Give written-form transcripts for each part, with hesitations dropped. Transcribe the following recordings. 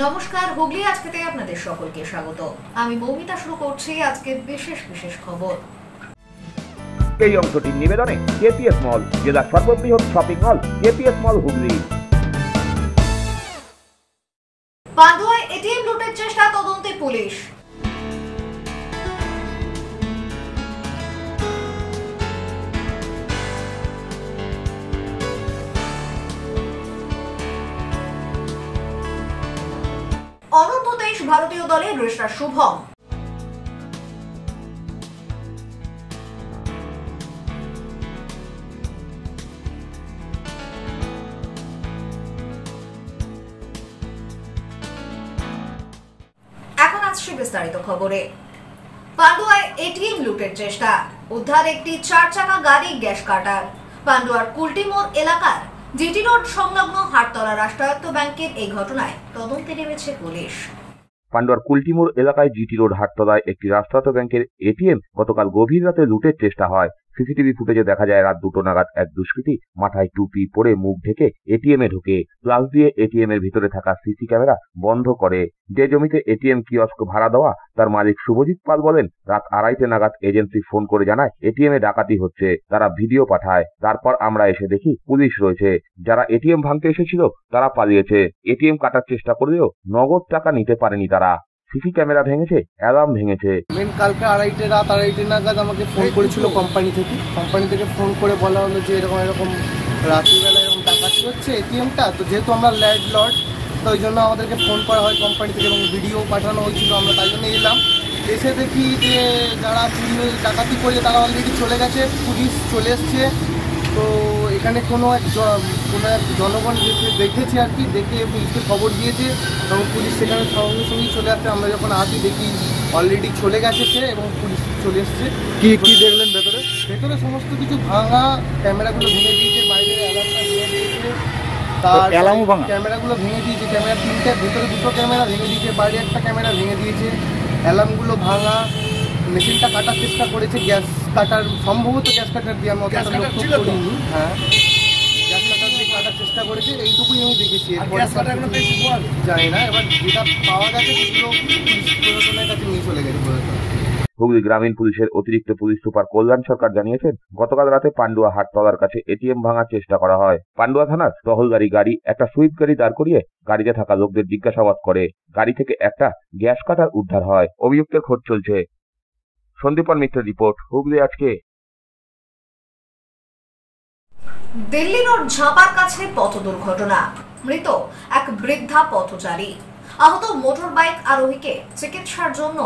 নমস্কার, হুগলি আজকেতে আপনাদের সকলকে স্বাগত। আমি মৌমিতা শুরু করছি আজকের বিশেষ খবর। এই অংশটির নিবেদনে কেপিএস মল, জেলার সর্ববৃহৎ শপিং মল কেপিএস মল হুগলি। পান্ডুয়ায় এটিএম লুটের চেষ্টা, তদন্তে পুলিশ। অনূর্ধ্ব 23 ভারতীয় দলের রেস্টার শুভম। এখন আসছে বিস্তারিত খবরে। পান্ডুয়ায় এটিএম লুটের চেষ্টা, উদ্ধার একটি 4 চাকা গাড়ি, গ্যাস কাটার। পান্ডুয়ার কুলটিমোড় এলাকার জিটি রোড সংলগ্ন হাটতলা রাষ্ট্রায়ত্ত ব্যাংকের এই ঘটনায় তদন্তে নেমেছে পুলিশ। পান্ডুয়ার কুলটিমোড় এলাকায় জিটি রোড হাটতলায় একটি রাষ্ট্রায়ত্ত ব্যাংকের এটিএম গতকাল গভীর রাতে লুটের চেষ্টা হয়। সিসিটিভি ফুটেজে দেখা যায় রাত 2টো নাগাদ এক দুষ্কৃতী মাথায় টুপি পরে মুখ ঢেকে এটিএম এ ঢুকে প্লাস দিয়ে এটিএম এর ভিতরে থাকা সিসি ক্যামেরা বন্ধ করে। যে জমিতে এটিএম কিয়স্ক ভাড়া দেওয়া তার মালিক শুভজিৎ পাল বলেন, রাত 2:30 নাগাদ এজেন্সি ফোন করে জানায় এটিএম এ ডাকাতি হচ্ছে। তারা ভিডিও পাঠায়। তারপর আমরা এসে দেখি পুলিশ রয়েছে। যারা এটিএম ভাঙতে এসেছিল তারা পালিয়েছে। এটিএম কাটার চেষ্টা করলেও নগদ টাকা নিতে পারেনি তারা। সিসি ক্যামেরা ভেঙেছে, অ্যালার্ম ভেঙেছে। কালকে রাত আড়াইটে নাগাদ আমাকে ফোন করেছিল কোম্পানি থেকে ফোন করে বলা হলো যে এরকম রাত্রিবেলা এরকম ডাকাতি হচ্ছে এটিএমটা। তো যেহেতু আমরা ল্যান্ডলর্ড, তো ওই জন্য আমাদেরকে ফোন করা হয় কোম্পানি থেকে এবং ভিডিও পাঠানো হয়েছিল। আমরা তাই জন্য এলাম। এসে দেখি যে যারা ডাকাতি করে তারা অলরেডি চলে গেছে, পুলিশ চলে এসছে। তো এখানে কোনো এক জনগণ দেখেছে আর কি, দেখে পুলিশকে খবর দিয়েছে এবং পুলিশ সেখানে সঙ্গে সঙ্গেই চলে আসছে। আমরা যখন আসি দেখি অলরেডি চলে গেছে সে এবং পুলিশ চলে এসছে। কি দেখলেন ভেতরে সমস্ত কিছু ভাঙা, ক্যামেরাগুলো ভেঙে দিয়েছে, বাইরে অ্যালার্মটা ভেঙে দিয়েছে, তার ক্যামেরাগুলো ভেঙে দিয়েছে। ক্যামেরা 3টে, ভেতরে 2টো ক্যামেরা ভেঙে দিয়েছে, বাইরে একটা ক্যামেরা ভেঙে দিয়েছে। অ্যালার্মগুলো ভাঙা, মেশিনটা কাটার চেষ্টা করেছে, গ্যাস কাটার, সম্ভবত গ্যাস কাটার দিয়ে আমি অতটা লক্ষ্য করিনি। হ্যাঁ, গ্যাস কাটার দিয়ে কাটার চেষ্টা করেছে, এইটুকুই আমি দেখেছি। জানি না, এবার যেটা পাওয়া গেছে সেগুলো প্রশাসনের কাছে নিয়ে চলে গেছে। হুগলি গ্রামীণ পুলিশের অতিরিক্ত পুলিশ সুপার কল্যাণ সরকার জানিয়েছেন, গতকাল রাতে পান্ডুয়া হাটতলার কাছে এটিএম ভাঙার চেষ্টা করা হয়। পান্ডুয়া থানার টহলদারি গাড়ি একটা সুইফট গাড়ি দাঁড় করিয়ে গাড়িতে থাকা লোকদের জিজ্ঞাসাবাদ করে। গাড়ি থেকে একটা গ্যাস কাটার উদ্ধার হয়। অভিযুক্তের খোঁজ চলছে। সন্দীপন মিত্রের রিপোর্ট, হুগলি আজকে। দিল্লি রোড ঝাঁপার কাছে পথ দুর্ঘটনা, মৃত এক বৃদ্ধা পথচারী। আহত মোটর বাইক আরোহীকে চিকিৎসার জন্য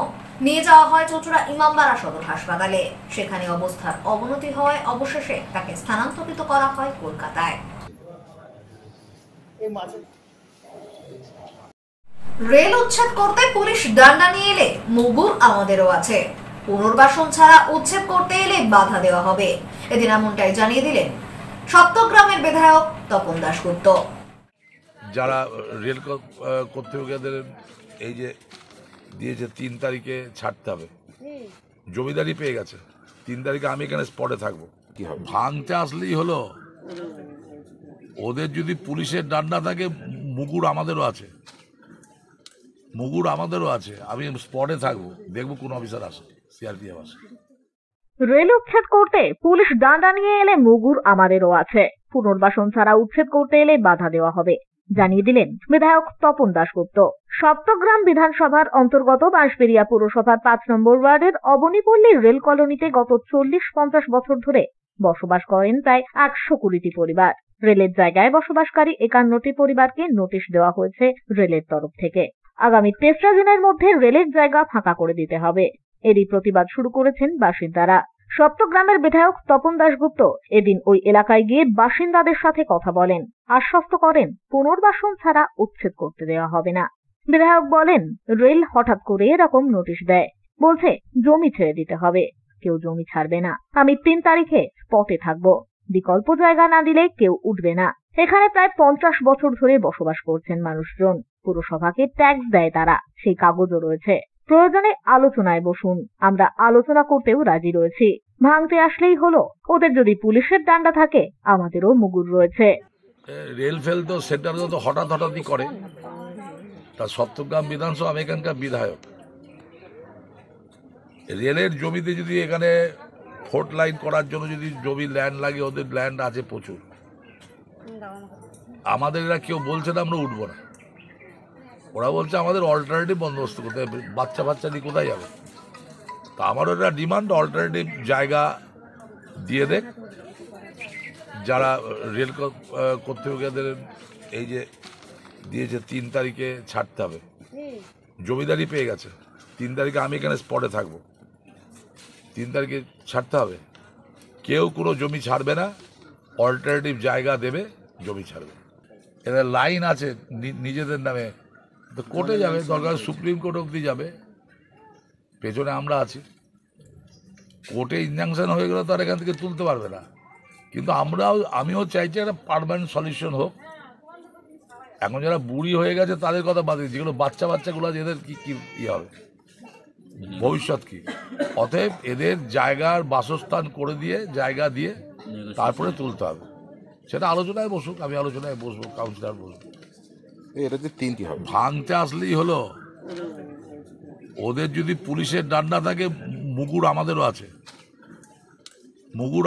নিয়ে যাওয়া হয় চুঁচুড়া ইমামবাড়া সদর হাসপাতালে। সেখানে অবস্থার অবনতি হওয়ায় অবশেষে তাকে স্থানান্তরিত করা হয় কলকাতায়। রেল উচ্ছেদ করতে পুলিশ ডান্ডা নিয়ে এলে মুগুর আমাদেরও আছে। পুনর্বাসন ছাড়া উচ্ছেদ করতে এলে বাধা দেওয়া হবে, এদিন এমনটাই জানিয়ে দিলেন সপ্তগ্রামের বিধায়ক তপন দাশগুপ্ত। যারা রেল কর্তৃপক্ষদের এই যে দিয়েছে 3 তারিখে ছাড়তে হবে, জমিদারি পেয়ে গেছে। 3 তারিখে আমি এখানে স্পটে থাকবো। কি হবে, ভাঙতে আসলেই হলো। ওদের যদি পুলিশের ডান্ডা থাকে, মুগুর আমাদেরও আছে, আমি স্পটে থাকবো, দেখবো কোন অফিসার আসে, সিআরপিএফ আসে। রেল উচ্ছেদ করতে পুলিশ ডান্ডা নিয়ে এলে মুগুর আমাদেরও আছে। পুনর্বাসন ছাড়া উচ্ছেদ করতে এলে বাধা দেওয়া হবে, জানিয়ে দিলেন বিধায়ক তপন দাশগুপ্ত। সপ্তগ্রাম বিধানসভার অন্তর্গত বাঁশবেড়িয়া পুরসভার 5 নম্বর ওয়ার্ডের অবনীপল্লী রেল কলোনিতে গত 40-50 বছর ধরে বসবাস করেন প্রায় 120টি পরিবার। রেলের জায়গায় বসবাসকারী 51টি পরিবারকে নোটিশ দেওয়া হয়েছে রেলের তরফ থেকে। আগামী 3রা দিনের মধ্যে রেলের জায়গা ফাঁকা করে দিতে হবে। এরই প্রতিবাদ শুরু করেছেন বাসিন্দারা। সপ্তগ্রামের বিধায়ক তপন দাশগুপ্ত এদিন ওই এলাকায় গিয়ে বাসিন্দাদের সাথে কথা বলেন, আশ্বস্ত করেন পুনর্বাসন ছাড়া উচ্ছেদ করতে দেওয়া হবে না। বিধায়ক বলেন, রেল হঠাৎ করে এরকম নোটিশ দেয়, বলছে জমি ছেড়ে দিতে হবে, কেউ জমি ছাড়বে না। আমি 3 তারিখে স্পটে থাকবো, বিকল্প জায়গা না দিলে কেউ উঠবে না। এখানে প্রায় 50 বছর ধরে বসবাস করছেন মানুষজন। পুরসভাকে ট্যাক্স দেয় তারা, সেই কাগজও রয়েছে। প্রয়োজনে আলোচনায় বসুন, আমরা আলোচনা করতেও রাজি রয়েছি। ভাঙতে আসলেই হলো। ওদের যদি পুলিশের ডান্ডা থাকে, আমাদেরও মুগুর রয়েছে। রেল ফেল তো সেন্টার তো হঠাৎই করে, তার সপ্তগ্রাম বিধানসভা, আমি এখানকার বিধায়ক। রেলের জমিতে যদি এখানে ফোর্ট লাইন করার জন্য যদি জমি ল্যান্ড লাগে, ওদের ল্যান্ড আছে প্রচুর। আমাদের এরা কেউ বলছে না আমরা উঠবো না, ওরা বলছে আমাদের অল্টারনেটিভ বন্দোবস্ত করতে হবে। বাচ্চা বাচ্চা নিয়ে কোথায় যাবে? তা আমারও একটা ডিমান্ড, অল্টারনেটিভ জায়গা দিয়ে দেখ। যারা রেল কর্তৃপক্ষদের এই যে দিয়েছে 3 তারিখে ছাড়তে হবে, জমিদারি পেয়ে গেছে। 3 তারিখে আমি এখানে স্পটে থাকবো। 3 তারিখে ছাড়তে হবে। কেউ কোনো জমি ছাড়বে না, অল্টারনেটিভ জায়গা দেবে, জমি ছাড়বে। এদের লাইন আছে নিজেদের নামে, তো কোর্টে যাবে, দরকার সুপ্রিম কোর্ট অবধি যাবে, পেছনে আমরা আছি। কোর্টে ইনজাংশন হয়ে গেলে তো আর এখান থেকে তুলতে পারবে না। কিন্তু আমিও চাইছি একটা পার্মানেন্ট সলিউশন হোক। এখন যারা বুড়ি হয়ে গেছে তাদের কথা বাদ দিই, যেগুলো বাচ্চাগুলো আছে এদের কি হবে, ভবিষ্যৎ কি? অতএব এদের জায়গার বাসস্থান করে দিয়ে, জায়গা দিয়ে তারপরে তুলতে হবে। সেটা আলোচনায় বসুক, আমি আলোচনায় বসবো, কাউন্সিলর বসবো। এটা যে 3টি হবে, ভাঙতে আসলেই হলো। ওদের যদি পুলিশের ডান্ডা থাকে, মুগুর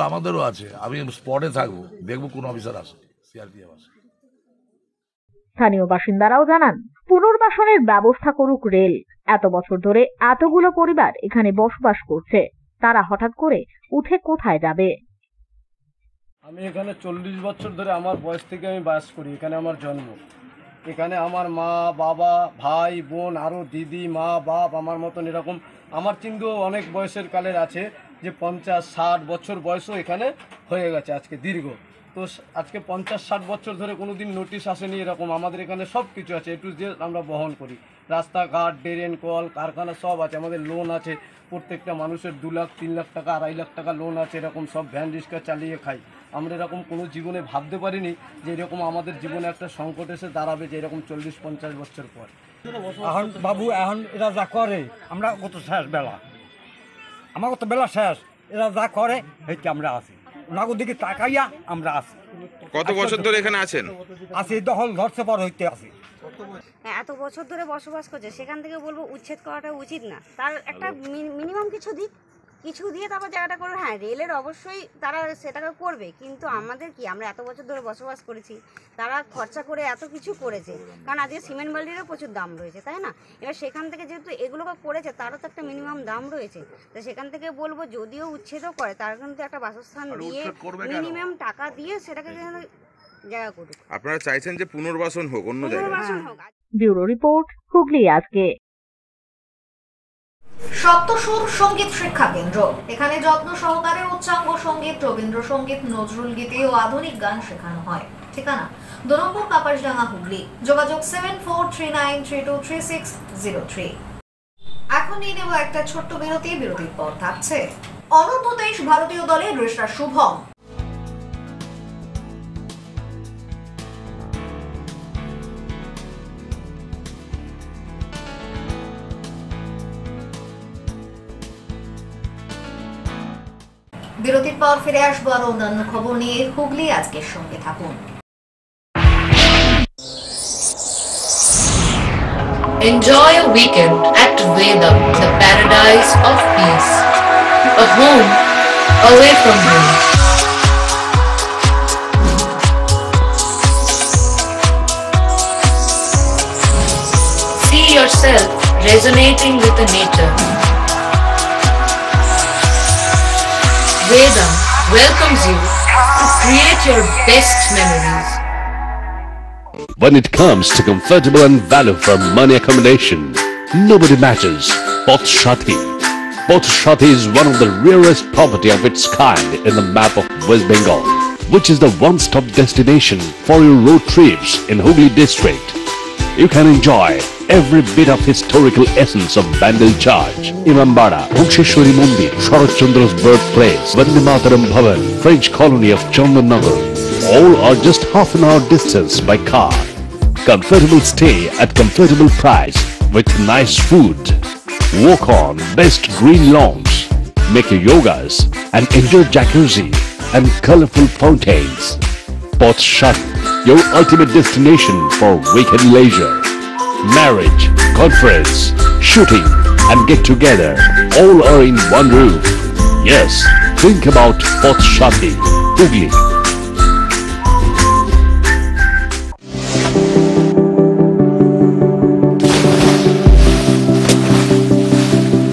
আমাদেরও আছে, আমি স্পটে থাকবো, দেখবো কোন অফিসার আসে, সিআরপিএফ আসে। স্থানীয় বাসিন্দারাও জানান, পুনর্বাসনের ব্যবস্থা করুক রেল। এত বছর ধরে এতগুলো পরিবার এখানে বসবাস করছে, তারা হঠাৎ করে উঠে কোথায় যাবে? আমি এখানে 40 বছর ধরে, আমার বয়স থেকে আমি বাস করি, এখানে আমার জন্ম। এখানে আমার মা, বাবা, ভাই, বোন, আরও দিদি, মা, বাপ আমার মতন এরকম আমার কিন্তু অনেক বয়সের কালের আছে, যে 50-60 বছর বয়সও এখানে হয়ে গেছে আজকে দীর্ঘ। তো আজকে 50-60 বছর ধরে কোনো দিন নোটিশ আসেনি এরকম। আমাদের এখানে সব কিছু আছে, A to Z আমরা বহন করি। রাস্তাঘাট, ড্রেন, কল, কারখানা সব আছে। আমাদের লোন আছে, প্রত্যেকটা মানুষের 2 লাখ, 3 লাখ টাকা, 2.5 লাখ টাকা লোন আছে। এরকম সব ভ্যান রিক্সা চালিয়ে খাই আমরা। এরকম কোনো জীবনে ভাবতে পারিনি যে এরকম আমাদের জীবনে একটা সংকট এসে দাঁড়াবে, যে এরকম 40-50 বছর পর। এখন বাবু, এখন এরা যা করে, আমরা কত শেষ বেলা, আমার কত বেলা শেষ, এরা যা করে সেইটা আমরা আছি, ওনাকে দিকে তাকাইয়া আমরা আছি। কত বছর ধরে এখানে আছেন? আছি, দখল ধরছে পর হইতে আছি। এত বছর ধরে বসবাস করছে, সেখান থেকে বলবো উচ্ছেদ করাটা উচিত না। তার একটা মিনিমাম কিছু দিয়ে তারপর জায়গাটা করবে। হ্যাঁ, রেলের অবশ্যই তারা সেটাকে করবে, কিন্তু আমাদের কি, আমরা এত বছর ধরে বসবাস করেছি, তারা খরচা করে এত কিছু করেছে। কারণ আজকে সিমেন্ট বাল্টিরও প্রচুর দাম রয়েছে, তাই না? এবার সেখান থেকে যেহেতু এগুলোকে করেছে, তারও তো একটা মিনিমাম দাম রয়েছে। তো সেখান থেকে বলবো, যদিও উচ্ছেদও করে, তার কিন্তু একটা বাসস্থান দিয়ে, মিনিমাম টাকা দিয়ে সেটাকে জায়গা করুক। আপনারা চাইছেন যে পুনর্বাসন হোক অন্য জায়গায়? ব্যুরো রিপোর্ট, হুগলি আজকে। সপ্তসুর সঙ্গীত শিক্ষা কেন্দ্র, এখানে যত্ন সহকারে উচ্চাঙ্গ সঙ্গীত, রবীন্দ্রসঙ্গীত, নজরুল গীতি ও আধুনিক গান শেখানো হয়। ঠিকানা: 2 নম্বর কাপাসডাঙ্গা, হুগলি। যোগাযোগ 7439323603। এখন নিয়ে নেব একটা ছোট্ট বিরতি। বিরতির পর থাকছে অনূর্ধ্ব 23 ভারতীয় দলের রেশার শুভম। বিরতির পর ফিরে আসবো আর অন্যান্য খবর নিয়ে। হুগলি আজকের সঙ্গে থাকুন। Enjoy a weekend at Vedam, the paradise of peace. A home away from home. See yourself resonating with the nature. Vedam welcomes you to create your best memories. When it comes to comfortable and value for money accommodation, nobody matches Poth Shati. Poth Shati is one of the rarest property of its kind in the map of West Bengal, which is the one-stop destination for your road trips in Hooghly district. You can enjoy every bit of historical essence of Bandel Church, Imambara, Bhuksheshwari Mandir, Sharat Chandra's birthplace, Vande Mataram Bhavan, French colony of Chandannagar. All are just half an hour distance by car. Comfortable stay at comfortable price with nice food. Walk on best green lawns, make your yogas and enjoy jacuzzi and colorful fountains. Poth Shati, your ultimate destination for weekend leisure. marriage, conference, shooting, and get together. All are in one roof. Yes, think about Poth Shati, Hooghly.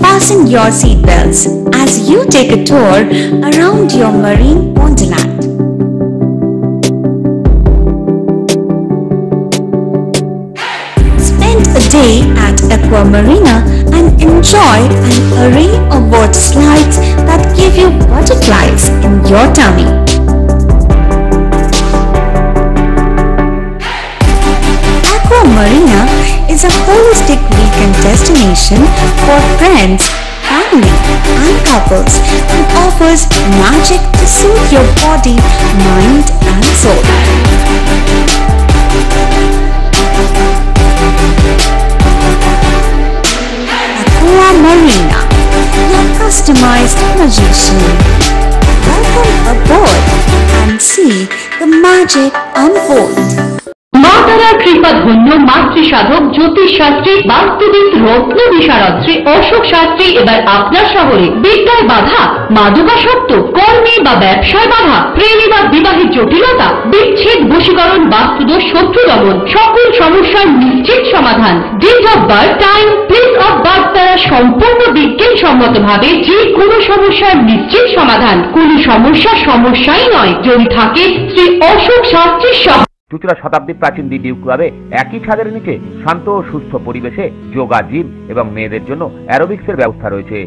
Fasten your seatbelts as you take a tour around your marine wonderland. Spend a day at Aqua Marina and enjoy an array of water slides that give you butterflies in your tummy. Aqua Marina is a holistic weekend destination for friends, family and couples and offers magic to soothe your body, mind and soul. Aqua Marina, your customized magician. Welcome aboard and see the magic unfold. মা তারার কৃপা ধন্য মাতৃ সাধক জ্যোতিষ শাস্ত্রী বাস্তুবিদ রত্ন বিশারদ্রী অশোক শাস্ত্রী এবার আপনার শহরে। বিদ্যায় বাধা, মাদকাসক্ত, কর্মে বা ব্যবসায় বাধা, প্রেমে বা বিবাহের জটিলতা, বিচ্ছেদ, বশীকরণ, বাস্তুদোষ, শত্রু দমন, সকল সমস্যার নিশ্চিত সমাধান। Date of birth, time, place of birth দ্বারা সম্পূর্ণ বিজ্ঞানসম্মত ভাবে যে কোনো সমস্যার নিশ্চিত সমাধান। কোনো সমস্যাই নয় যদি থাকে শ্রী অশোক শাস্ত্রীর সহ। চুঁচুড়া শতাব্দী প্রাচীন দি ডিউক ক্লাবে একই ছাদের নিচে শান্ত ও সুস্থ পরিবেশে যোগা, জিম এবং মেয়েদের জন্য অ্যারোবিক্সের ব্যবস্থা রয়েছে।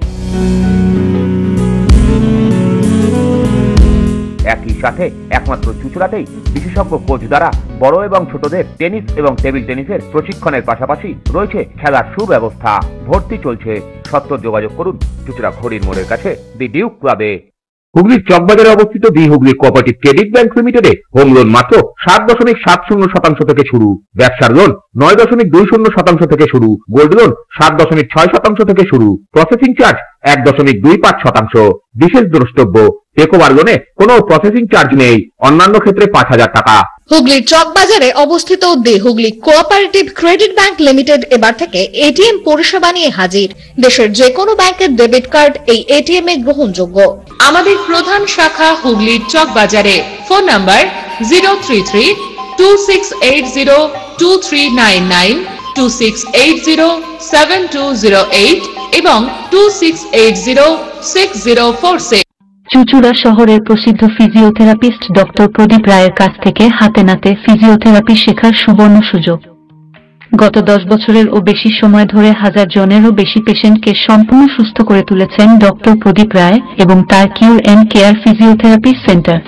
একই সাথে একমাত্র চুঁচুড়াতেই বিশেষজ্ঞ কোচ দ্বারা বড় এবং ছোটদের টেনিস এবং টেবিল টেনিসের প্রশিক্ষণের পাশাপাশি রয়েছে খেলার সুব্যবস্থা। ভর্তি চলছে, সত্ত্বর যোগাযোগ করুন চুঁচুড়া ঘড়ির মোড়ের কাছে দি ডিউক ক্লাবে। হুগলির চকবাজারে অবস্থিত the Hooghly cooperative credit bank লিমিটেডে হোম লোন মাত্র 7.70% থেকে শুরু, ব্যবসার লোন 9.20% থেকে শুরু, গোল্ড লোন 7.6% থেকে শুরু, প্রসেসিং চার্জ 1.25%। বিশেষ দ্রষ্টব্য, টেকওভার লোনে কোনো প্রসেসিং চার্জ নেই, অন্যান্য ক্ষেত্রে 5,000 টাকা। হুগলির চকবাজারে অবস্থিত the Hooghly cooperative credit bank limited এবার থেকে এটিএম পরিষেবা নিয়ে হাজির। দেশের যে কোনো ব্যাংকের ডেবিট কার্ড এই এটিএম এ গ্রহণযোগ্য। আমাদের প্রধান শাখা হুগলির চকবাজারে। ফোন নাম্বার 033-2680-2399, 2680-7208 এবং 2680-6046। চুঁচুড়া শহরের প্রসিদ্ধ ফিজিওথেরাপিস্ট ডক্টর প্রদীপ রায়ের কাছ থেকে হাতে নাতে ফিজিওথেরাপি শেখার সুবর্ণ সুযোগ। গত 10 বছরেরও বেশি সময় ধরে 1000 জনেরও বেশি পেশেন্টকে সম্পূর্ণ সুস্থ করে তুলেছেন ডক্টর প্রদীপ রায় এবং তার কিউর এন্ড কেয়ার ফিজিওথেরাপি সেন্টার।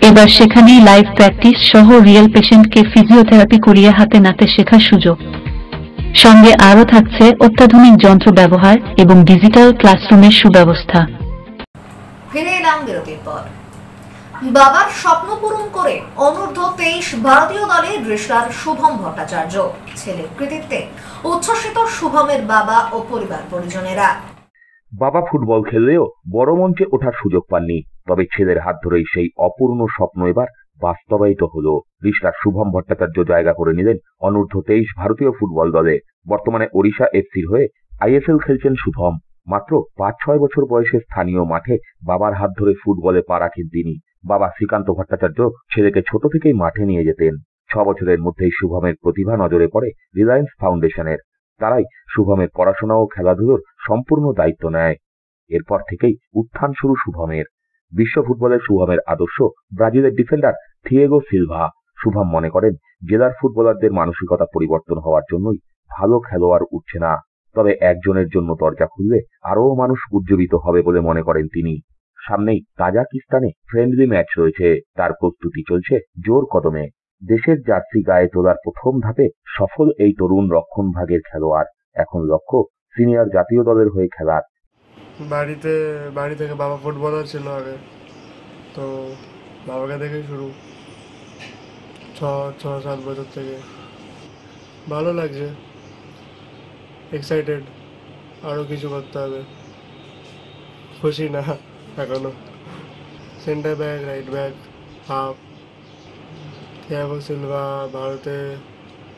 এবার সেখানেই লাইভ প্র্যাকটিস সহ রিয়েল পেশেন্টকে ফিজিওথেরাপি করিয়ে হাতে নাতে শেখার সুযোগ। সঙ্গে আরও থাকছে অত্যাধুনিক যন্ত্র ব্যবহার এবং ডিজিটাল ক্লাসরুমের সুব্যবস্থা। ফিরে এলাম বিরতির পর। বাবার স্বপ্ন পূরণ করে অনূর্ধ্ব 23 ভারতীয় দলের রেসলার শুভম ভট্টাচার্য। ছেলের কৃতিত্বে উচ্ছ্বসিত শুভমের বাবা ও পরিবার পরিজনেরা। বাবা ফুটবল খেললেও বড় মঞ্চে ওঠার সুযোগ পাননি, তবে ছেলের হাত ধরেই সেই অপূর্ণ স্বপ্ন এবার বাস্তবায়িত হলো। রেসলার শুভম ভট্টাচার্য জায়গা করে নিলেন অনূর্ধ্ব 23 ভারতীয় ফুটবল দলে। বর্তমানে ওড়িশা এফসির হয়ে আইএসএল খেলছেন শুভম। মাত্র 5-6 বছর বয়সে স্থানীয় মাঠে বাবার হাত ধরে ফুটবলে পা রাখেন তিনি। বাবা শ্রীকান্ত ভট্টাচার্য ছেলেকে ছোট থেকেই মাঠে নিয়ে যেতেন। 6 বছরের মধ্যেই শুভমের প্রতিভা নজরে পড়ে রিলায়েন্স ফাউন্ডেশনের। তারাই শুভমের পড়াশোনা ও খেলাধুলোর সম্পূর্ণ দায়িত্ব নেয়। এরপর থেকেই উত্থান শুরু শুভমের। বিশ্ব ফুটবলের শুভমের আদর্শ ব্রাজিলের ডিফেন্ডার থিয়েগো সিলভা। শুভম মনে করেন জেলার ফুটবলারদের মানসিকতা পরিবর্তন হওয়ার জন্যই ভালো খেলোয়াড় উঠছে না, তবে একজনের জন্য দরজা খুললে আরও মানুষ উজ্জীবিত হবে বলে মনে করেন তিনি। সামনেই তাজিকিস্তানে ফ্রেন্ডলি ম্যাচ রয়েছে, তার প্রস্তুতি চলছে জোর কদমে। দেশের জার্সি গায়ে তোলার প্রথম ধাপে সফল এই তরুণ রক্ষণভাগের খেলোয়াড়। এখন লক্ষ্য সিনিয়র জাতীয় দলের হয়ে খেলার। বাড়ি থেকে বাবা ফুটবলার ছিল আগে, তো বাবাকে দেখে শুরু। 6-7 বছর থেকে ভালো লাগছে, এক্সাইটেড, আরও কিছু করতে হবে। খুশি না এখনো। Centre back, right back, half. Thiago Silva ভারতে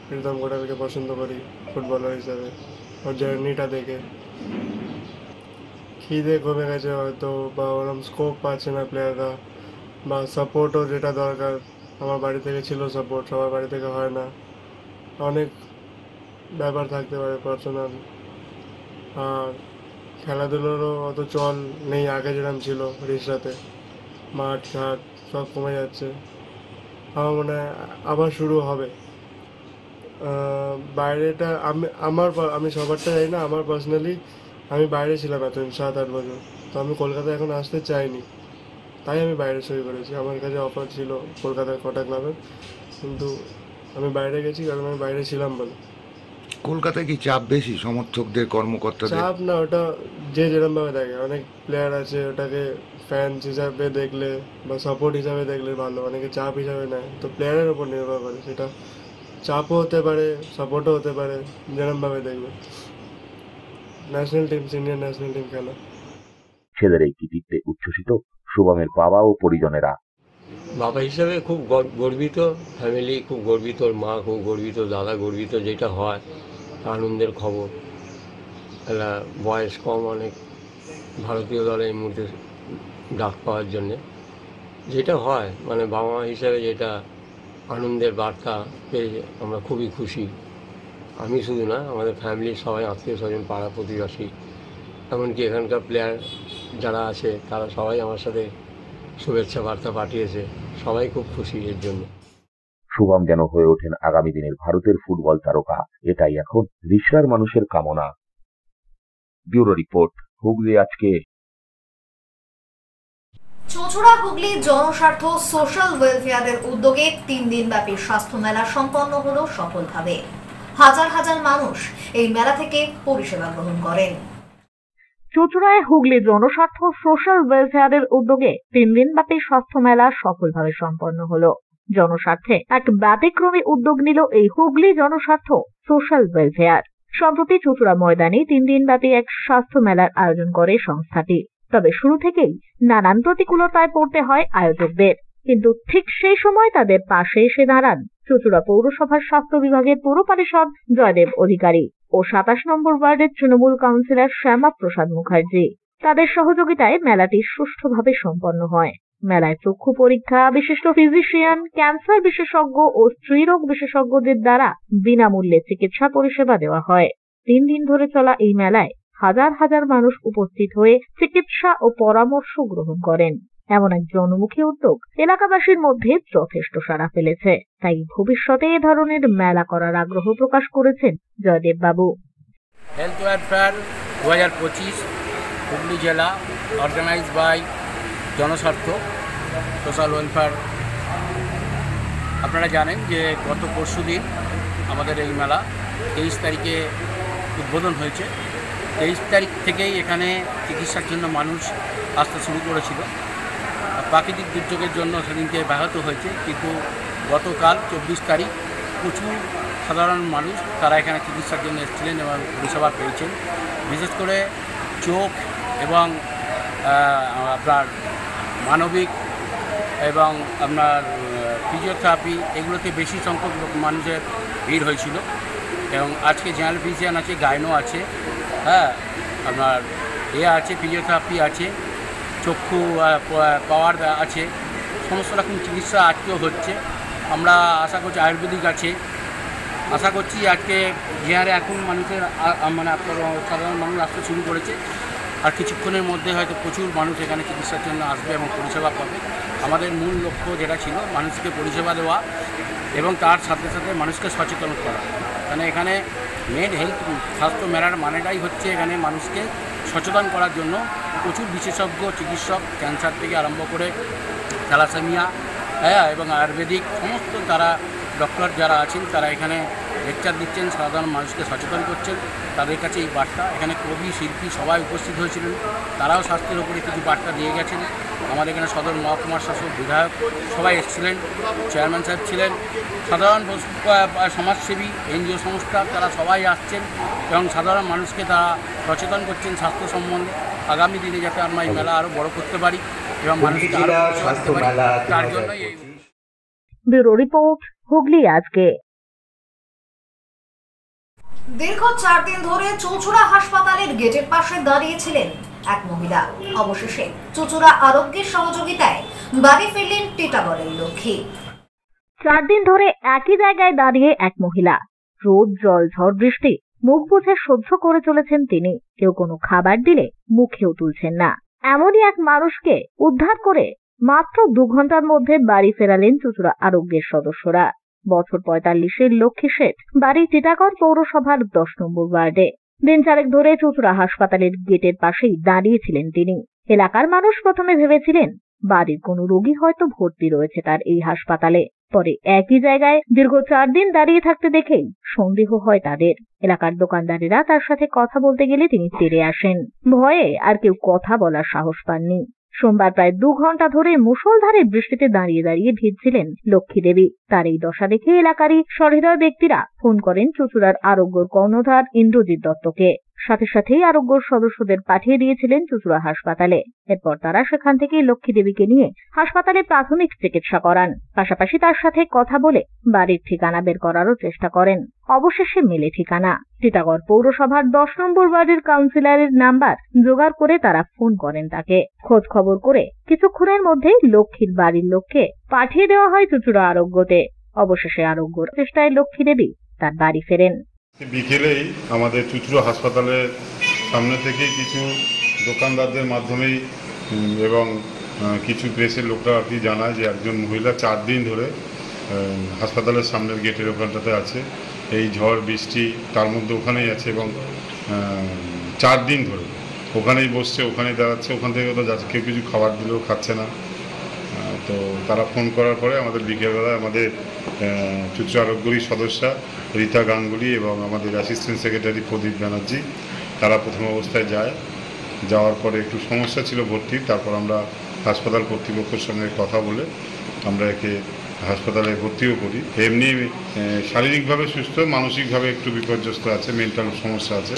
প্রীতম কোটালকে পছন্দ করি ফুটবলার হিসাবে, ওর জার্নিটা দেখে। খিদে কমে গেছে হয়তো, বা ওরকম স্কোপ পাচ্ছে না প্লেয়াররা, বা সাপোর্টও যেটা দরকার আমার বাড়ি থেকে ছিল সাপোর্ট, সবার বাড়ি থেকে হয় না, অনেক ব্যাপার থাকতে পারে পার্সোনাল। আর খেলাধুলোরও অত চল নেই আগে যেরকম ছিল রিসরাতে, মাঠ ঘাট সব কমে যাচ্ছে। আমার মনে হয় আবার শুরু হবে। বাইরেটা আমি সবারটা জানি না, আমার পার্সোনালি আমি বাইরে ছিলাম এতদিন 7-8 বছর, তো আমি কলকাতায় এখন আসতে চাইনি, তাই আমি বাইরে সই করেছি। আমার কাছে অফার ছিল কলকাতার কটা ক্লাবের, কিন্তু আমি বাইরে গেছি কারণ আমি বাইরে ছিলাম বলে। কলকাতায় কি চাপ বেশি সমর্থকদের, কর্মকর্তাদের? চাপ না, ওটা যে যেরকমভাবে দেখে। অনেক প্লেয়ার আছে ওটাকে ফ্যান্স হিসাবে দেখলে বা সাপোর্ট হিসাবে দেখলে ভালো, অনেকে চাপ হিসাবে নেয়, তো প্লেয়ারের উপর নির্ভর করে। সেটা চাপও হতে পারে, সাপোর্টও হতে পারে, যেরকমভাবে দেখবে। National team, senior national team খেলা। ছেলের এই কৃতিত্বে উচ্ছ্বসিত শুভমের বাবা ও পরিজনেরা। বাবা হিসাবে খুব গর্বিত, ফ্যামিলি খুব গর্বিত, ওর মা খুব গর্বিত, দাদা গর্বিত। যেটা হয় আনন্দের খবর। এরা বয়স কম, অনেক ভারতীয় দলে এই মুহূর্তে ডাক পাওয়ার জন্যে যেটা হয়, মানে বাবা মা হিসাবে যেটা আনন্দের বার্তা পেয়ে আমরা খুবই খুশি। আমি শুধু না, আমাদের ফ্যামিলির সবাই, আত্মীয় স্বজন, পাড়া প্রতিবেশী, এমনকি এখানকার প্লেয়ার যারা আছে তারা সবাই আমার সাথে শুভেচ্ছা বার্তা পাঠিয়েছে। সবাই খুব খুশি এর জন্য। শুভম যেন হয়ে ওঠেন আগামী দিনের ভারতের ফুটবল তারকা, এটাই এখন রিশরার মানুষের কামনা। ব্যুরো রিপোর্ট, হুগলি আজকে। চুঁচুড়া হুগলি জনস্বার্থ সোশ্যাল ওয়েলফেয়ারের উদ্যোগে 3 দিনব্যাপী স্বাস্থ্য মেলা সম্পন্ন হলো সফলভাবে। হাজার হাজার মানুষ এই মেলা থেকে পরিষেবা গ্রহণ করেন। চুঁচুড়ায় হুগলি জনস্বার্থ সোশ্যাল ওয়েলফেয়ারের উদ্যোগে 3 দিনব্যাপী স্বাস্থ্য মেলা সফলভাবে সম্পন্ন হলো। জনস্বার্থে এক ব্যতিক্রমী উদ্যোগ নিল এই হুগলি জনস্বার্থ সোশ্যাল ওয়েলফেয়ার। সম্প্রতি চুঁচুড়া ময়দানে 3 দিনব্যাপী এক স্বাস্থ্য মেলার আয়োজন করে সংস্থাটি। তবে শুরু থেকেই নানান প্রতিকূলতায় পড়তে হয় আয়োজকদের, কিন্তু ঠিক সেই সময় তাদের পাশে এসে দাঁড়ান চুঁচুড়া পৌরসভার স্বাস্থ্য বিভাগের পৌর পরিষদ জয়দেব অধিকারী ও 27 নম্বর ওয়ার্ডের তৃণমূল কাউন্সিলর শ্যামা প্রসাদ মুখার্জি। তাদের সহযোগিতায় মেলাটি সুষ্ঠুভাবে সম্পন্ন হয়। মেলায় চক্ষু পরীক্ষা, বিশিষ্ট ফিজিশিয়ান, ক্যান্সার বিশেষজ্ঞ ও স্ত্রীরোগ বিশেষজ্ঞদের দ্বারা বিনামূল্যে চিকিৎসা পরিষেবা দেওয়া হয়। 3 দিন ধরে চলা এই মেলায় হাজার হাজার মানুষ উপস্থিত হয়ে চিকিৎসা ও পরামর্শ গ্রহণ করেন। এমন এক জনমুখী উদ্যোগ এলাকাবাসীর মধ্যে যথেষ্ট সাড়া ফেলেছে। তাই ভবিষ্যতে এ ধরনের মেলা করার আগ্রহ প্রকাশ করেছেন জয়দেব বাবু। হেলথ ওয়েলফেয়ার 2025 হুগলি জেলা, অর্গানাইজ বাই জনস্বার্থ সোশ্যাল ওয়েলফেয়ার। আপনারা জানেন যে গত পরশুদিন আমাদের এই মেলা 23 তারিখে উদ্বোধন হয়েছে। 23 তারিখ থেকেই এখানে চিকিৎসার জন্য মানুষ আসতে শুরু করেছিল। প্রাকৃতিক দুর্যোগের জন্য সেদিনকে ব্যাহত হয়েছে, কিন্তু গতকাল 24 তারিখ প্রচুর সাধারণ মানুষ তারা এখানে চিকিৎসার জন্য এসেছিলেন এবং পরিষেবা পেয়েছেন। বিশেষ করে চোখ এবং আপনার মানবিক এবং আপনার ফিজিওথেরাপি, এগুলোতে বেশি সংখ্যক মানুষের ভিড় হয়েছিল। এবং আজকে জেনারেল ফিজিশিয়ান আছে, গাইনো আছে, হ্যাঁ, আপনার আছে, ফিজিওথেরাপি আছে, চক্ষু পাওয়ার আছে, সমস্ত রকম চিকিৎসা আজকেও হচ্ছে। আমরা আশা করছি আয়ুর্বেদিক আছে। আশা করছি আজকে যে হারে এখন মানুষের মানে সাধারণ মানুষ আসতে শুরু করেছে, আর কিছুক্ষণের মধ্যে হয়তো প্রচুর মানুষ এখানে চিকিৎসার জন্য আসবে এবং পরিষেবা পাবে। আমাদের মূল লক্ষ্য যেটা ছিল মানুষকে পরিষেবা দেওয়া এবং তার সাথে সাথে মানুষকে সচেতন করা। মানে এখানে মেন হেলথ স্বাস্থ্য মেলার মানেটাই হচ্ছে এখানে মানুষকে সচেতন করার জন্য প্রচুর বিশেষজ্ঞ চিকিৎসক, ক্যান্সার থেকে আরম্ভ করে থ্যালাসেমিয়া, হ্যাঁ, এবং আয়ুর্বেদিক সমস্ত তারা ডক্টর যারা আছেন তারা এখানে লেকচার দিচ্ছেন, সাধারণ মানুষকে সচেতন করছেন। তাদের কাছে এই বার্তা, এখানে কবি, শিল্পী সবাই উপস্থিত হয়েছিলেন, তারাও স্বাস্থ্যের উপরে কিছু বার্তা দিয়ে গেছেন। আমাদের এখানে সদর মহকুমার শাসক, বিধায়ক সবাই এসেছিলেন, চেয়ারম্যান সাহেব ছিলেন, সাধারণ সমাজসেবী, এনজিও সংস্থা তারা সবাই আসছেন এবং সাধারণ মানুষকে তারা সচেতন করছেন স্বাস্থ্য সম্বন্ধে। আগামী দিনে যাতে আমরা এই মেলা আরও বড় করতে পারি এবং মানুষকে আরও করতে পারি, তার জন্যই এই। ব্যুরো রিপোর্ট, হুগলি আজকে। দীর্ঘ 4 দিন ধরে চুঁচুড়া হাসপাতালের গেটের পাশে দাঁড়িয়েছিলেন এক মহিলা। অবশেষে চুঁচুড়া আরোগ্যের সহযোগিতায় বাড়ি ফিরলেন টিটাগড়ের লক্ষ্মী। 4 দিন ধরে একই জায়গায় দাঁড়িয়ে এক মহিলা। রোদ, জল, ঝড়, বৃষ্টি মুখ বুঝে সহ্য করে চলেছেন তিনি। কেউ কোনো খাবার দিলে মুখেও তুলছেন না। এমনই এক মানুষকে উদ্ধার করে মাত্র 2 ঘন্টার মধ্যে বাড়ি ফেরালেন চুঁচুড়া আরোগ্যের সদস্যরা। বছর 45-এর লক্ষ্মী শেঠ, বাড়ি টিটাগড় পৌরসভার 10 নম্বর ওয়ার্ডে। দিন 4 ধরে চুঁচুড়া হাসপাতালের গেটের পাশেই দাঁড়িয়েছিলেন তিনি। এলাকার মানুষ প্রথমে ভেবেছিলেন বাড়ির কোনো রোগী হয়তো ভর্তি রয়েছে তার এই হাসপাতালে। পরে একই জায়গায় দীর্ঘ 4 দিন দাঁড়িয়ে থাকতে দেখেই সন্দেহ হয় তাদের। এলাকার দোকানদারেরা তার সাথে কথা বলতে গেলে তিনি তেড়ে আসেন। ভয়ে আর কেউ কথা বলার সাহস পাননি। সোমবার প্রায় 2 ঘন্টা ধরে মুষলধারে বৃষ্টিতে দাঁড়িয়ে দাঁড়িয়ে ভিজছিলেন লক্ষ্মী দেবী। তার এই দশা দেখে এলাকারই সহৃদয় ব্যক্তিরা ফোন করেন চুঁচুড়ার আরোগ্যর কর্ণধার ইন্দ্রজিৎ দত্তকে। সাথে সাথেই আরোগ্যর সদস্যদের পাঠিয়ে দিয়েছিলেন চুঁচুড়া হাসপাতালে। এরপর তারা সেখান থেকে লক্ষ্মী দেবীকে নিয়ে হাসপাতালে প্রাথমিক চিকিৎসা করান। পাশাপাশি তার সাথে কথা বলে বাড়ির ঠিকানা বের করারও চেষ্টা করেন। অবশেষে মেলে ঠিকানা। টিটাগড় পৌরসভার 10 নম্বর ওয়ার্ডের কাউন্সিলরের নাম্বার জোগাড় করে তারা ফোন করেন তাকে। খোঁজ খবর করে কিছুক্ষণের মধ্যেই লক্ষ্মীর বাড়ির লোককে পাঠিয়ে দেওয়া হয় চুঁচুড়া আরোগ্যতে। অবশেষে আরোগ্যর চেষ্টায় লক্ষ্মী দেবী তার বাড়ি ফেরেন। বিকেলেই আমাদের চুঁচুড়া হাসপাতালের সামনে থেকে কিছু দোকানদারদের মাধ্যমেই এবং কিছু প্রেসের লোকরা আর কি জানায় যে একজন মহিলা 4 দিন ধরে হাসপাতালের সামনের গেটের ওখানটাতে আছে। এই ঝড় বৃষ্টি তার মধ্যে ওখানেই আছে এবং 4 দিন ধরে ওখানেই বসছে, ওখানেই দাঁড়াচ্ছে, ওখান থেকে তো যাচ্ছে। কেউ কিছু খাবার দিলেও খাচ্ছে না। তো তারা ফোন করার পরে আমাদের বিকেলবেলায় আমাদের চুঁচুড়া আরোগ্যরই সদস্যা রীতা গাঙ্গুলি এবং আমাদের অ্যাসিস্ট্যান্ট সেক্রেটারি প্রদীপ ব্যানার্জি তারা প্রথম অবস্থায় যায়। যাওয়ার পরে একটু সমস্যা ছিল ভর্তির। তারপর আমরা হাসপাতাল কর্তৃপক্ষের সঙ্গে কথা বলে আমরা একে হাসপাতালে ভর্তিও করি। এমনি শারীরিকভাবে সুস্থ, মানসিকভাবে একটু বিপর্যস্ত আছে, মেন্টাল সমস্যা আছে।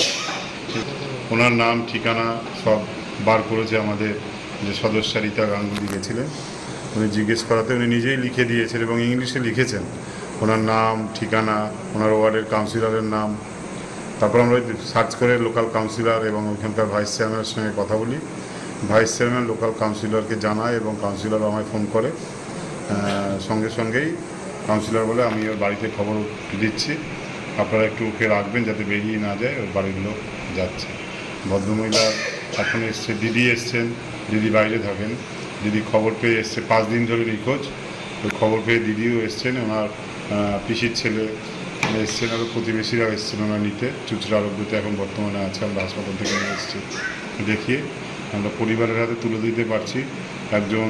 ওনার নাম ঠিকানা সব বার করেছে আমাদের যে সদস্যা রীতা গাঙ্গুলি গেছিলেন। উনি জিজ্ঞেস করাতে উনি নিজেই লিখে দিয়েছেন এবং ইংলিশে লিখেছেন ওনার নাম, ঠিকানা, ওনার ওয়ার্ডের কাউন্সিলরের নাম। তারপর আমরা সার্চ করে লোকাল কাউন্সিলর এবং ওইখানকার ভাইস চেয়ারম্যানের সঙ্গে কথা বলি। ভাইস চেয়ারম্যান লোকাল কাউন্সিলরকে জানায় এবং কাউন্সিলর আমায় ফোন করে। সঙ্গে সঙ্গেই কাউন্সিলর বলে আমি ওর বাড়িতে খবর দিচ্ছি, আপনারা একটু ওকে রাখবেন যাতে বেরিয়ে না যায়। ওর বাড়ির লোক যাচ্ছে। ভদ্রমহিলা এখন এসছে, দিদি এসছেন, দিদি বাইরে থাকেন। দিদি খবর পেয়ে এসছে, 5 দিন ধরে নিখোঁজ। ওই খবর পেয়ে দিদিও এসছেন, ওনার পিসির ছেলে এসছেন, আরও প্রতিবেশীরাও এসছেন ওনার নিতে। চুঁচুড়া আরোগ্যতে এখন বর্তমানে আছে। আমরা হাসপাতাল থেকে নিয়ে এসেছি, দেখিয়ে আমরা পরিবারের হাতে তুলে দিতে পারছি। একজন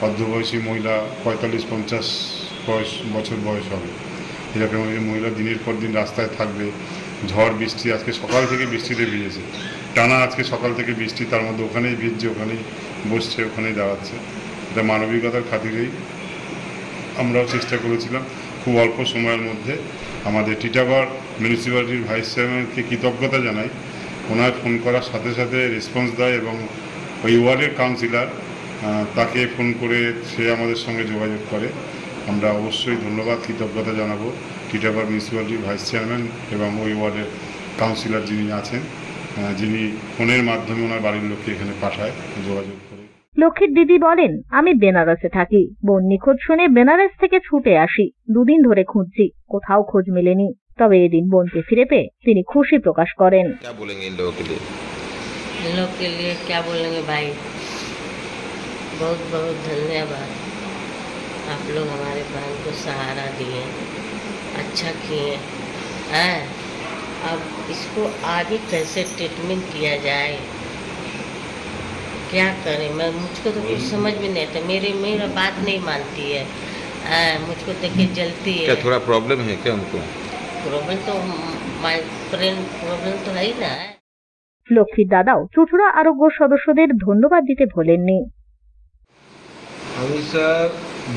অর্ধবয়সী মহিলা, 45-50 বছর বয়স হবে। এরকম মহিলা দিনের পর দিন রাস্তায় থাকবে। ঝড় বৃষ্টি, আজকে সকাল থেকে বৃষ্টিতে ভিজেছে টানা। আজকে সকাল থেকে বৃষ্টি, তার মধ্যে ওখানেই ভিজছে, ওখানেই বসছে, ওখানেই দাঁড়াচ্ছে। এটা মানবিকতার খাতিরেই আমরাও চেষ্টা করেছিলাম খুব অল্প সময়ের মধ্যে। আমাদের টিটাগড় মিউনিসিপ্যালিটির ভাইস চেয়ারম্যানকে কৃতজ্ঞতা জানাই। ওনার ফোন করার সাথে সাথে রেসপন্স দেয় এবং ওই ওয়ার্ডের কাউন্সিলর তাকে ফোন করে সে আমাদের সঙ্গে যোগাযোগ করে। আমরা অবশ্যই ধন্যবাদ, কৃতজ্ঞতা জানাবো টিটাগড় মিউনিসিপ্যালিটির ভাইস চেয়ারম্যান এবং ওই ওয়ার্ডের কাউন্সিলর যিনি আছেন, যিনি ফোনের মাধ্যমে ওনার বাড়ির লোককে এখানে পাঠায় যোগাযোগ করে। লক্ষ্মীর দিদি বলেন, আমি বেনারসে থাকি। বোন নিখোঁজ শুনে বেনারস থেকে ছুটে আসি। 2 দিন ধরে খুঁজছি, কোথাও খোঁজ মেলেনি। তবে এদিন বোনকে ফিরে পেয়ে তিনি খুশি প্রকাশ করেন। लोग के लिए क्या बोलेंगे भाई, बहुत बहुत धन्यवाद। आप लोग हमारे बहन को सहारा दिए, अच्छा किए हैं। अब इसको आगे कैसे ट्रीटमेंट किया जाए, क्या करें। मैं मुझको तो कुछ समझ में नहीं आता। मेरा बात नहीं मानती है, मुझको देख के जलती है। क्या थोड़ा प्रॉब्लम है क्या उनको? प्रॉब्लम तो माइग्रेन प्रॉब्लम तो है ही ना। লক্ষ্মীর দাদাও চুঁচুড়া আরোগ্য সদস্যদের ধন্যবাদ দিতে ভোলেননি। আমি স্যার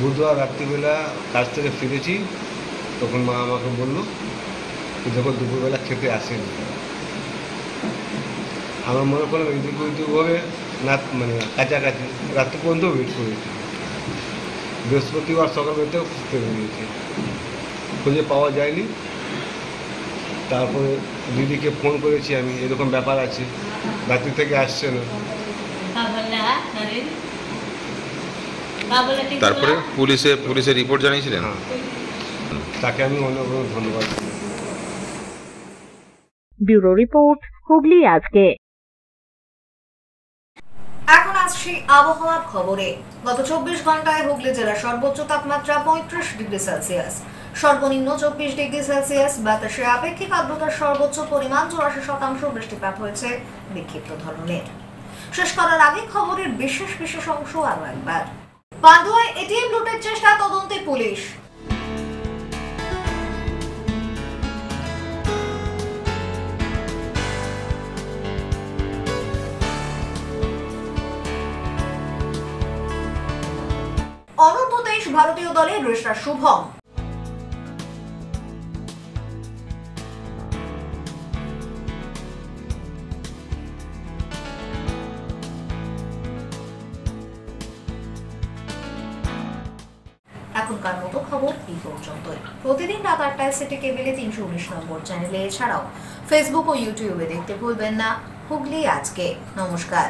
বুধবার রাত্রিবেলা কাজ থেকে ফিরেছি, তখন মা আমাকে বললো দেখো দুপুরবেলা খেতে আসেনি। আমার মনে করলাম এদিক ওদিকভাবে না, মানে কাছাকাছি রাত্রি পর্যন্ত ওয়েট করেছি। বৃহস্পতিবার সকালবেলাতেও খুঁজতে বেরিয়েছি, খুঁজে পাওয়া যায়নি। তারপরে দিদিকে ফোন করেছি আমি, এরকম ব্যাপার আছে, রাত্রি থেকে আসছে না। তারপরে পুলিশে রিপোর্ট জানিয়েছিলেন? তাকে আমি অনেক অনেক ধন্যবাদ। ব্যুরো রিপোর্ট, হুগলি আজকে। এখন আসছি আবহাওয়ার খবরে। গত 24 ঘন্টায় হুগলি জেলার সর্বোচ্চ তাপমাত্রা 35 ডিগ্রি সেলসিয়াস, সর্বনিম্ন 24 ডিগ্রি সেলসিয়াস। বাতাসে আপেক্ষিক আর্দ্রতার সর্বোচ্চ পরিমাণ 84%। বৃষ্টিপাত হয়েছে বিক্ষিপ্ত ধরনের। শেষ করার আগে খবরের বিশেষ বিশেষ অংশ আরো একবার। পান্ডুয়ায় এটিএম লুটের চেষ্টা, তদন্তে পুলিশ। অনূর্ধ্ব-23 ভারতীয় দলের রেসার শুভম। এখনকার মতো খবর এই পর্যন্তই। প্রতিদিন রাত 8টায় সিটি কেবিলে 319 নম্বর চ্যানেলে, এছাড়াও ফেসবুক ও ইউটিউবে দেখতে ভুলবেন না হুগলি আজকে। নমস্কার।